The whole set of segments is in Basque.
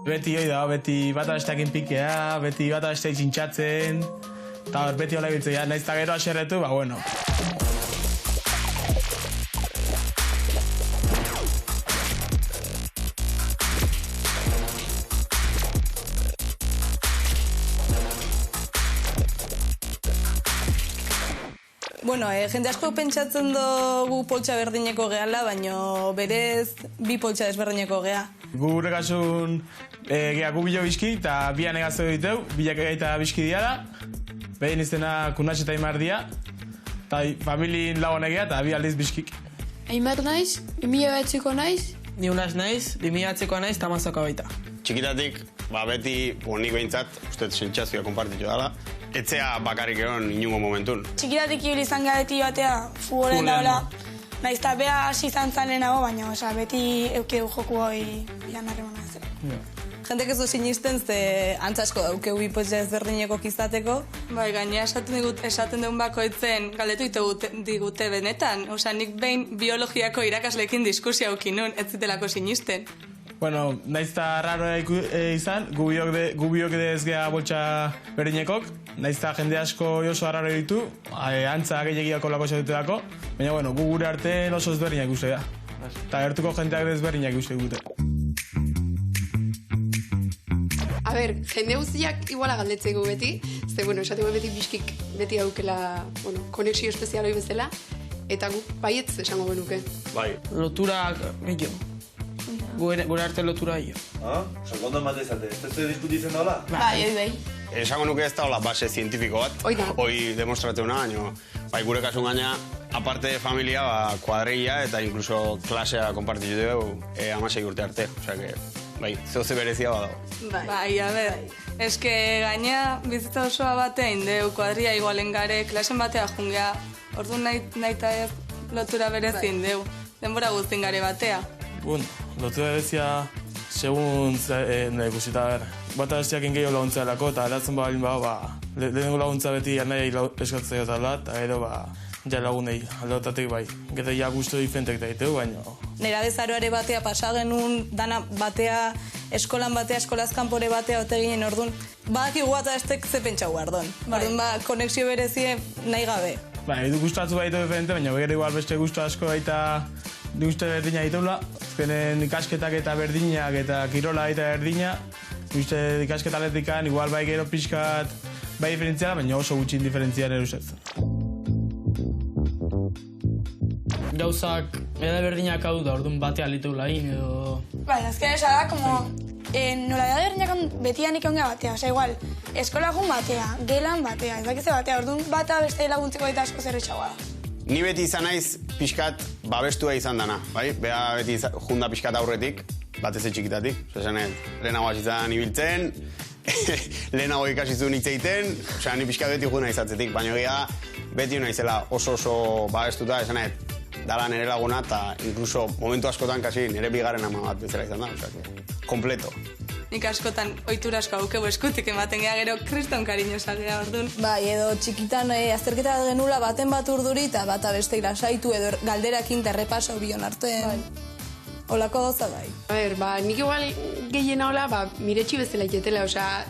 Beti hoi da, beti bat abesteakin pikea, beti bat abesteak txintxatzen, eta beti hola biltzea, nahiz eta gero aserretu, ba, bueno. Bueno, jende asko pentsatzen dugu poltsa berdineko gehala, baina berez bi poltsa desberdineko gea. Gure kasun gu bilo bizki eta bian egazte diteu, bilak egaita bizki diara. Behin izena Kunatx eta Aimar dia, eta familien lagun egea eta bi aldiz bizkik. Aimar naiz, 2009ko naiz. Ni Unaz naiz, 2009ko naiz, eta Mazako baita. Txikitatik, beti, nik behintzat, uste sentsazioa konpartitu dela, etzea bakarrik egon inungo momentun. Txikitatik ibili izan gara beti batea futbolen daula. Naiz eta bea hasi izan lehenago, baina beti eukeu joku hori bilan harremana zela. Jentek ez du sinisten ze antzasko daukeu bi poltsa ezberdineko izateko. Bai, gainera esaten duen bakoitzen galdetu digute benetan. Osa, nik behin biologiako irakaslekin diskusia aukin nun, ez zitelako sinisten. Bueno, nahiz eta raroa izan, gu biok ez geha boltsa berdinekok, nahiz eta jende asko oso arraro ditu, antza gehiagiako lako dako, baina bueno, gu gure artean oso ezberdinak uste da. Eta gertuko jendeak ezberdinak uste dute. A ber, jende guztiak iguala galdetzeko beti, ze, bueno, esateko beti bizkik beti aukela, konexio espezialoi bezala, eta guk baietz esango genuke. Bai. Loturak, gure arte lotura hio. Segondo emate izate, ez ez diskutitzen daula? Bai. Esango nuke ez daula base zientifiko bat, hoi demostratzen baino, gure kasun gaina, aparte de familia, kuadrilla eta incluso klasea konpartitu dugu 16 urte arte, osea que, zehose berezia badago. Bai, a ber, eske gaina bizitza osoa batean deu, kuadrilla igualen gare, klasen batea jungea, orduan nahi eta ez lotura berezin deu, denbora guztin gare batea. Bueno, lotura berezia, segun nahi guzita, bata bestiak ingeio laguntza delako, eta eratzen balin lehenengo laguntza beti nahi eskatzea zala, eta gero ja lagunei, aldotatik bai. Gero ja guztu diferentek daiteu, baina... Nera bezaroare batea pasa genuen, dana batea, eskolan batea, eskolazkanpore batea, ote ginen orduan, badakigu bat aztek ze pentsau ardon. Orduan, konexio berezie nahi gabe. Edu guztatu baitu diferente, baina gero igual beste guztu asko baita uste berdina diteula. Azkenen ikasketak eta berdinak eta kirola eta berdina, uste ikasketaletik igual bai gero pixkat bai diferentziala, baina oso gutxin diferentzian erusetzen. Gauzak eda berdinak hau da, orduan batea litu lain edo... Bai, azken esa da, como, nola da berdinak betianik egon batea, oza, igual, eskolagun batea, gelan batea, ez dakize batea, orduan bata beste laguntzeko eta asko zerretxagoa da. Ni beti izan naiz pixkat babestua izan dana, bai? Bea beti junda pixkat aurretik, batez txikitatik. Lehenago hasitzen ibiltzen, lehenago ikasizun hitz egiten, ni pixkat beti juna izatzetik, baina egia beti naizela oso babestuta, esan nahi, dala nire laguna, eta inkluso momentu askotan kasi nire bigarren ama bat bezala izan da, kompleto. Nik askotan ohitura asko aukeu eskutik ematen gea gero kriston kariñosa gea orduan. Bai, edo txikitan azterketa genula baten bat urduri eta bata beste irasaitu edo galderakin eta errepaso bion artean. Olako gauza bai. A ber, nik igual gehiena hola, miretsi bezala iketela, osea,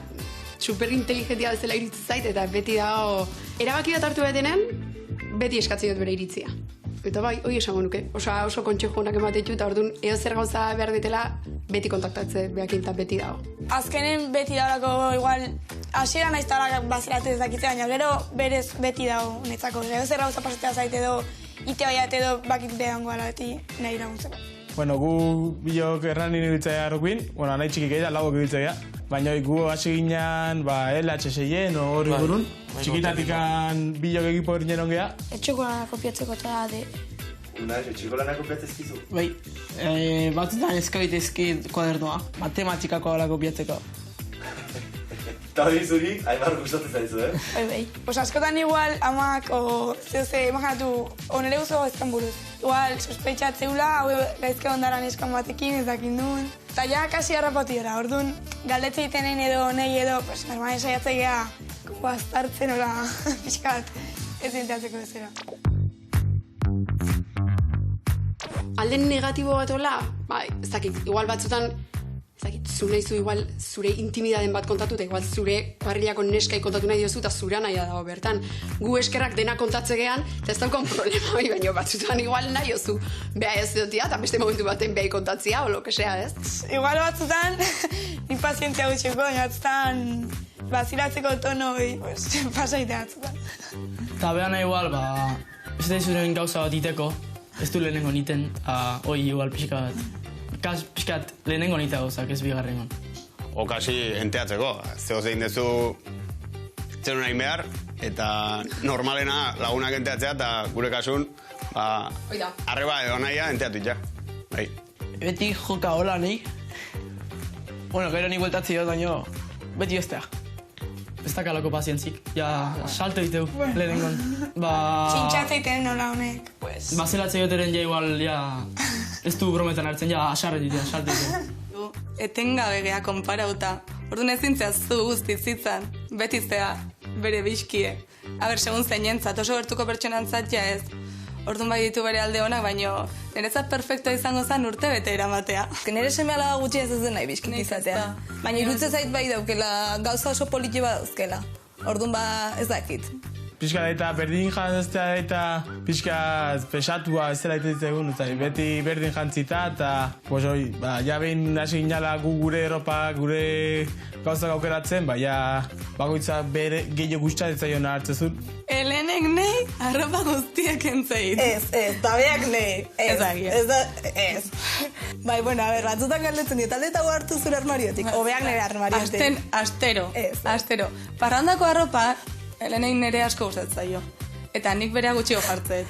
superintelligentia bezala iritzi zait, eta beti dago, erabaki bat hartu betenean, beti eskatzen dut bere iritzia. Eta bai, hoi esango nuke. Oso kontxejo honak ematetu, eta orduan, eo zer gauza behar detela, beti kontaktatze behakin eta beti dago. Azkenen beti daulako, igual, hasiera naiz talak bazeratu ez dakitze, baina gero berez beti dago netzako. Eo zer gauza pasatea zaite edo, ite baiat edo bakit behango ala beti nahi laguntzeko. Bueno, gu bilok erran ibiltzea harrokuin, nahi txikik egin, lagok ibiltzea. Baina gu hasi ginen, LH6-en hori burun. Txikitatikan bilok egipo ginen ongea. Etxeko lana kopiatzeko eta de... Unai, etxeko lana kopiatzezkizu? Bai, batzutan eskaitezki kuadernoa, matematikako ala kopiatzeko. Eta hori zuri, Aimar gustatzen zaizu, Bai. Askotan igual, amak, imaginatu, onere guzo ezkan buruz. Igual, sospeitzatzeula, hau gaizke ondaran eskan batekin, ez dakin duen. Eta ja, kasi harrapatiora, orduan, galdetze itenen edo, nahi edo, normalen saiatzea, aztartzen hola, pixkat, ez dintatzeko bezera. Alden negatibo bat hola, ez dakit, igual batzutan, zu nahi zu igual zure intimidaden bat kontatu, eta igual zure kuadrilako neskai kontatu nahi diozu, eta zura nahi dago bertan. Gu eskerrak dena kontatze gehan, eta ez daukon problema, baina batzutan igual nahi diozu. Beha ez dutia, eta beste momentu baten beha kontatzia, o lo que sea, ez? Igual batzutan, ni pazientzia gutxeko, baina batzutan bazilatzeko tonoi, pues, pasaitea batzutan. Eta behana igual, ez da izuren gauza bat iteko, ez du lehenengo niten, hoi igual pixkat lehenengo nita gauzak, ez bigarrengon. Okasi enteatzeko, zeo zein dezu zenun nahi behar, eta normalena lagunak enteatzea, eta gure kasun, arreba edo nahia enteatu ja. Bai. Beti joka hola nahi. Bueno, gero ni bueltatzi dut, baina beti ez da. Ez dakalako pazientzik, salto diteu lehenengon. Txintxatzeiten nola honek, pues. Bazelatze joteren igual, ez du brometan hartzen, asarret ditea, salto diteu. Etengabe geha konparauta. Orduan ezintzea zu guztiz zitzan, beti zea bere bizkie. Aber, segun zeinentzat, oso gertuko pertsonantzat ez. Orduan bai ditu bere alde honak, baino nerezat perfectoa izango zen urte bete eramatea. Nire seme alaba gutxi ez den nahi bizkit izatea. Baina irutze zait bai daukela, gauza oso politi bat dauzkela. Orduan ez dakit. Pixka eta berdin jantzea eta pixka pesatua ez dela itetzen beti berdin jantzita eta ja behin hasi ginala gure Europa, gure gauzak aukeratzen, bakoitza bere gehiago gustatzen jona hartzezun. Helenek nahi, arropa guztiak entzeit. Ez, tabeak nahi. Ez. Bai, bueno, a ber, batzutan galdetzen dira, talde eta hartu zure armariotik. Obeak nire armariotik. Astero. Parrandako arropa, Helenek nire asko gustatzaio. Eta nik berea gutxio jartzet.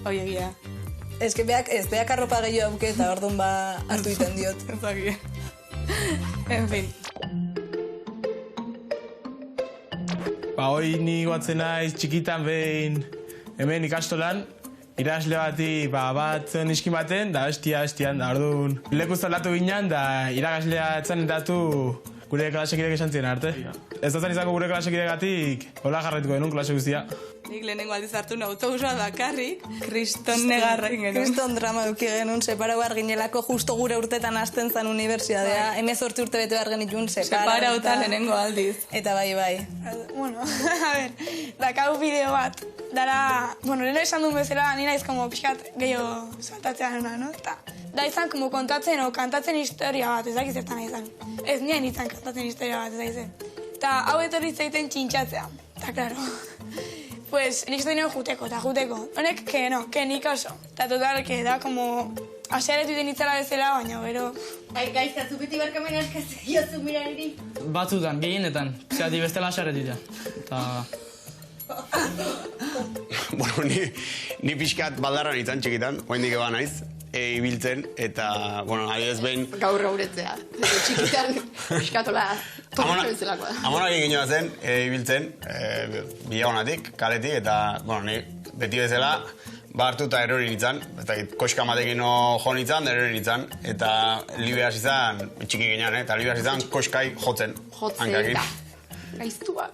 Hoi egia. Ez que beak arropa gehiago auke eta orduan hartu iten diot. Ezagia. En fin. Hoi ni guatzen naiz txikitan behin hemen ikastolan, irasle bati bat zen iskin baten, da estian, da orduan. Leku zalatu ginen, da iragaslea etzan entatu gure klasekidek esan ziren arte. Ez da izango gure klasekidegatik, hola jarraituko denun klase guztia. Nik lehenengo aldiz hartu autobusoa bakarrik, kriston negarra genuen. Kriston drama duki genuen, separau arginelako justo gure urtetan hasten zen unibertsiadea, 18 urte bete behar genitun separauta lehenengo aldiz. Eta bai. Bueno, a ver, dakau bideo bat, dara, leheno esan duen bezala, nina iz como pixkat gehiago saltatzea nuna, no? Da izan como kontatzen o kantatzen historia bat, ez dakiz zertan izan. Ez nien izan kantatzen historia bat, ez dakiz. Eta hau etorri zaiten txintxatzea, eta klaro. Pues, nik zaten juteko. Honek, que nik oso. Eta total, que da como asearetu den itzala bezala, baina, bero. Gaizkatzu beti barkamen askatzen jozu mirariri. Batzutan, gehienetan, zehati bestela asaretuta. Bueno, ni pixkat baldarran izan txikitan, oaindik eba naiz, ibiltzen, eta, adibidez behin... Gaur gauretzea, txikitan, pixkatola, torre bezalakoa. Amona egin ginoa zen, ibiltzen, bilagonatik, kaletik, eta, ni beti bezala, hartu eta erori nintzen, koska matekin jo nintzen, erori nintzen, eta libe hasi zen, txiki ginean, eta libe hasi zen koskai jotzen. Jotzen, eta gaiztua.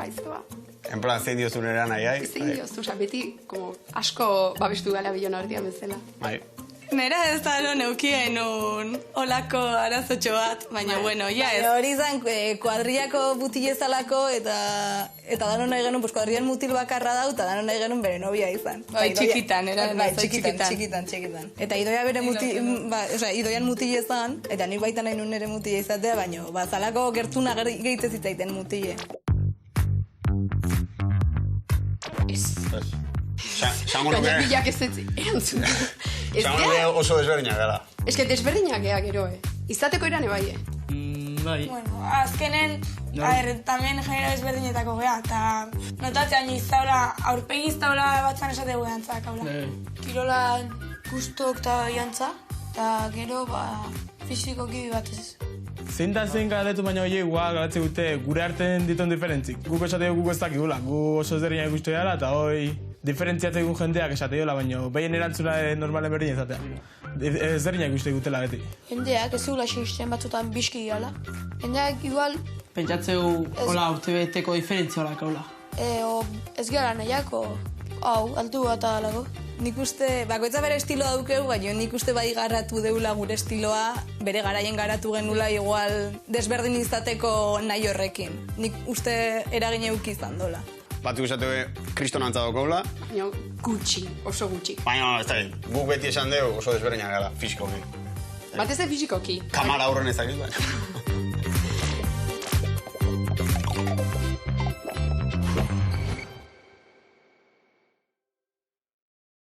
En plan, zein diozun eran nahi, Zein diozun, beti asko babestu gala bilona artean bezala. Bai. Nera ez da neukien olako arazotxo bat, baina ja ez. Hori izan kuadriako butilezalako eta danon nahi genuen, kuadrian mutil bakarra dau, eta danon nahi genuen bere nobia izan. Bai, txikitan, txikitan. Eta idoia bere idoian mutilezan, eta nik baita nahi nuen nire mutile izatea, baina bazalako gertuna gehitzez zitzaiten mutile. Baina bilak ez erantzun. Zango nuke oso desberdinak gara. Ez que desberdinak ea gero, Izateko erane bai, Bai. Bueno, azkenen, tamen genero desberdinetako geha, eta notatzean aurpegi iztaula batzan esate gueantzak, Kirolan guztok eta jantza, eta gero, fizikoki batez. Zein da zein galetu baina horiek galatze gute gure artean dituen diferentzik. Guk esateo guk ez dakigula, gu oso ezberdinak ikustu gara, eta hoi diferentziatzen gu jendeak esateola, baina behien erantzuna normalen berdin ezatea. Ezberdinak ikustu gutela beti. Jendeak ez zugula xisten batzutan biski gala. Jendeak igual... Pentsatzeu, hola, urte beteko diferentzia holak, hola. Ez gara nahiako, hau, altu bat alako. Nik uste, bakoitza bere estiloa dukeu, baina nik uste bai garatu deula gure estiloa, bere garaien garatu genula igual desberdin izateko nahi horrekin. Nik uste eragin euki izan dola. Batzuk esate kriston antza daukagula. Baina gutxi, oso gutxi. Baina, ez da, guk beti esan dugu oso desberdinak gara, fisikoki. Batez fisikoki. Kamara aurren ez dakit, baina.